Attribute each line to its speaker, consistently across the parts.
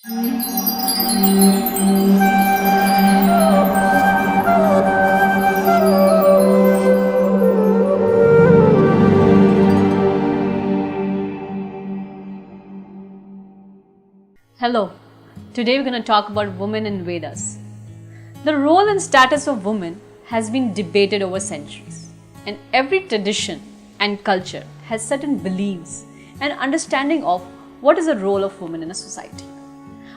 Speaker 1: Hello, today we're going to talk about women in Vedas. The role and status of women has been debated over centuries, and every tradition and culture has certain beliefs and understanding of what is the role of women in a society.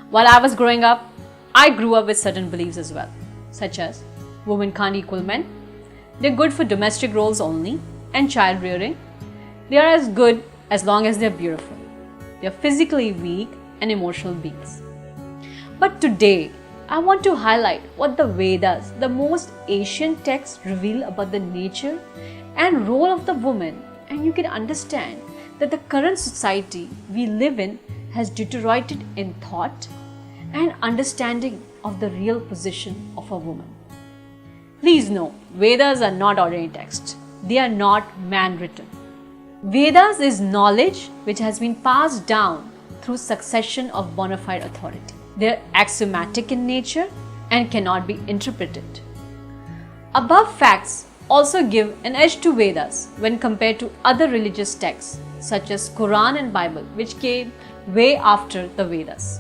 Speaker 1: While I was growing up, I grew up with certain beliefs as well, such as women can't equal men, they're good for domestic roles only, and child rearing. They are as good as long as they're beautiful. They're physically weak and emotional beings. But today, I want to highlight what the Vedas, the most ancient texts, reveal about the nature and role of the woman, and you can understand that the current society we live in has deteriorated in thought and understanding of the real position of a woman. Please know, Vedas are not ordinary texts. They are not man-written. Vedas is knowledge which has been passed down through succession of bona fide authority. They are axiomatic in nature and cannot be interpreted. Above facts also give an edge to Vedas when compared to other religious texts such as Quran and Bible, which came way after the Vedas.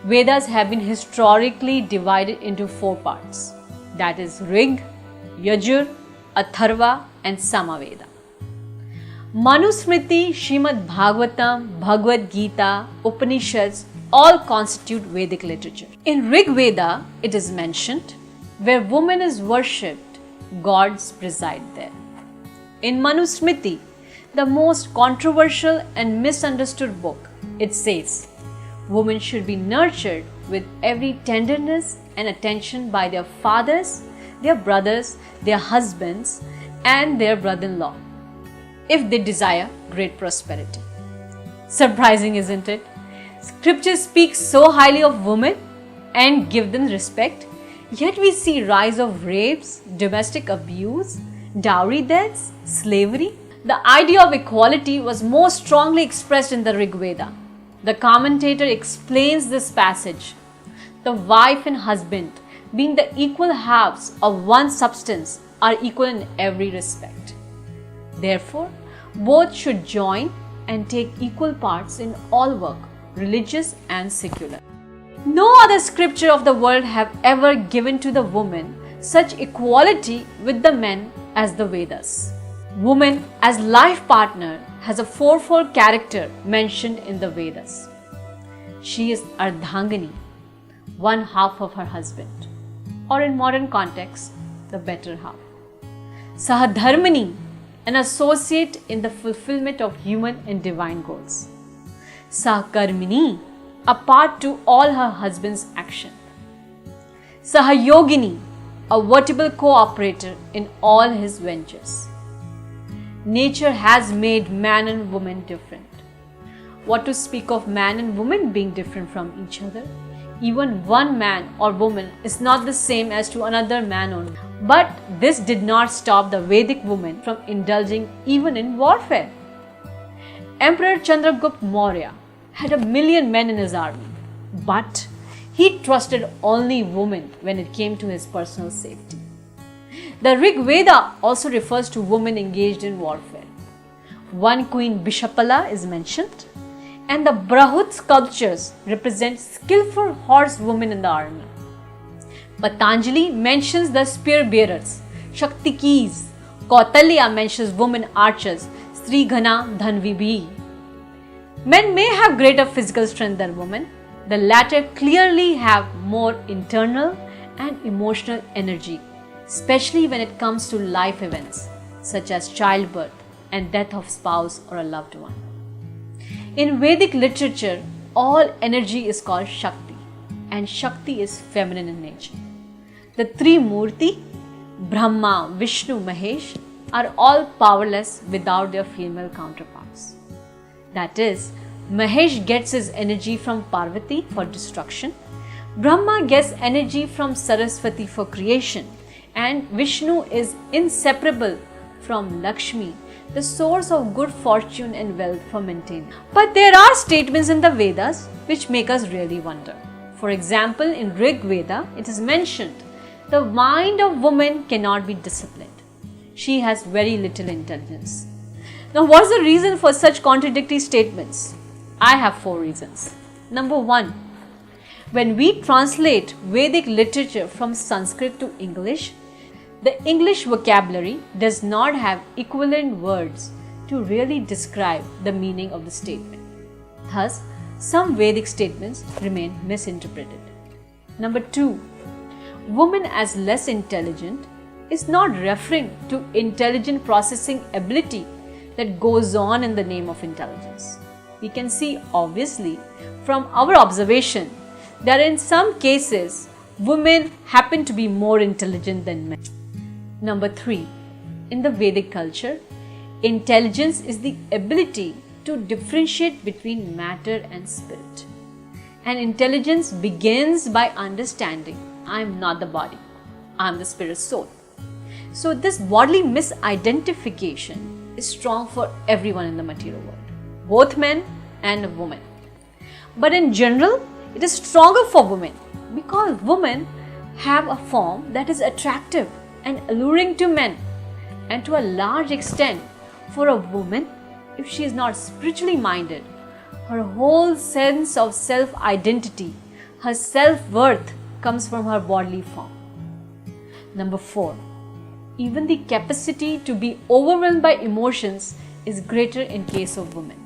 Speaker 1: Vedas have been historically divided into 4 parts, that is Rig, Yajur, Atharva and Samaveda. Manusmriti, Srimad Bhagavatam, Bhagavad Gita, Upanishads all constitute Vedic literature. In Rig Veda, it is mentioned, where woman is worshipped, gods preside there. In Manusmriti, the most controversial and misunderstood book, it says, women should be nurtured with every tenderness and attention by their fathers, their brothers, their husbands, and their brother-in-law, if they desire great prosperity. Surprising, isn't it? Scripture speaks so highly of women and give them respect, yet we see rise of rapes, domestic abuse, dowry deaths, slavery. The idea of equality was more strongly expressed in the Rig Veda. The commentator explains this passage. The wife and husband, being the equal halves of one substance, are equal in every respect. Therefore, both should join and take equal parts in all work, religious and secular. No other scripture of the world have ever given to the woman such equality with the men as the Vedas. Woman as life partner has a 4-fold character mentioned in the Vedas. She is Ardhangani, one half of her husband, or in modern context, the better half. Sahadharmani, an associate in the fulfillment of human and divine goals. Sahkarmini, a part to all her husband's action. Sahayogini, a vertebral cooperator in all his ventures. Nature has made man and woman different. What to speak of man and woman being different from each other? Even one man or woman is not the same as to another man or woman. But this did not stop the Vedic woman from indulging even in warfare. Emperor Chandragupta Maurya had 1 million men in his army, but he trusted only women when it came to his personal safety. The Rig Veda also refers to women engaged in warfare. One queen Bishapala is mentioned, and the Brahut sculptures represent skillful horsewomen in the army. Patanjali mentions the spear bearers, Shaktikis. Kautalya mentions women archers, Srighana Dhanvibhi. Men may have greater physical strength than women. The latter clearly have more internal and emotional energy, especially when it comes to life events such as childbirth and death of spouse or a loved one. In Vedic literature, all energy is called Shakti, and Shakti is feminine in nature. The 3 Murti, Brahma, Vishnu, Mahesh, are all powerless without their female counterparts. That is, Mahesh gets his energy from Parvati for destruction, Brahma gets energy from Saraswati for creation, and Vishnu is inseparable from Lakshmi the source of good fortune and wealth for maintaining. But there are statements in the Vedas which make us really wonder. For example, in Rig Veda, it is mentioned, the mind of woman cannot be disciplined. She has very little intelligence. Now, what is the reason for such contradictory statements? I have 4 reasons. Number 1, when we translate Vedic literature from Sanskrit to English, the English vocabulary does not have equivalent words to really describe the meaning of the statement. Thus, some Vedic statements remain misinterpreted. Number 2, woman as less intelligent is not referring to intelligent processing ability that goes on in the name of intelligence. We can see obviously from our observation that in some cases women happen to be more intelligent than men. Number 3, in the Vedic culture, intelligence is the ability to differentiate between matter and spirit. And intelligence begins by understanding I am not the body, I am the spirit soul. So this bodily misidentification is strong for everyone in the material world, both men and women. But in general, it is stronger for women because women have a form that is attractive and alluring to men. And to a large extent, for a woman, if she is not spiritually minded, her whole sense of self-identity, her self-worth comes from her bodily form. Number 4, even the capacity to be overwhelmed by emotions is greater in case of women.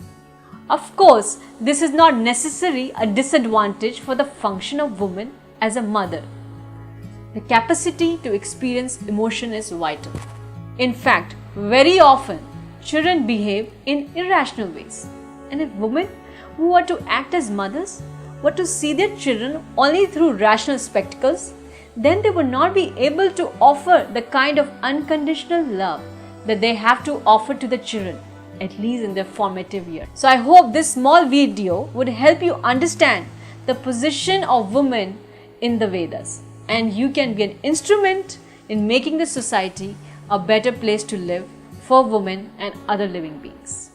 Speaker 1: Of course, this is not necessarily a disadvantage for the function of woman as a mother. The capacity to experience emotion is vital. In fact, very often, children behave in irrational ways. And if women who are to act as mothers were to see their children only through rational spectacles, then they would not be able to offer the kind of unconditional love that they have to offer to the children, at least in their formative years. So I hope this small video would help you understand the position of women in the Vedas, and you can be an instrument in making the society a better place to live for women and other living beings.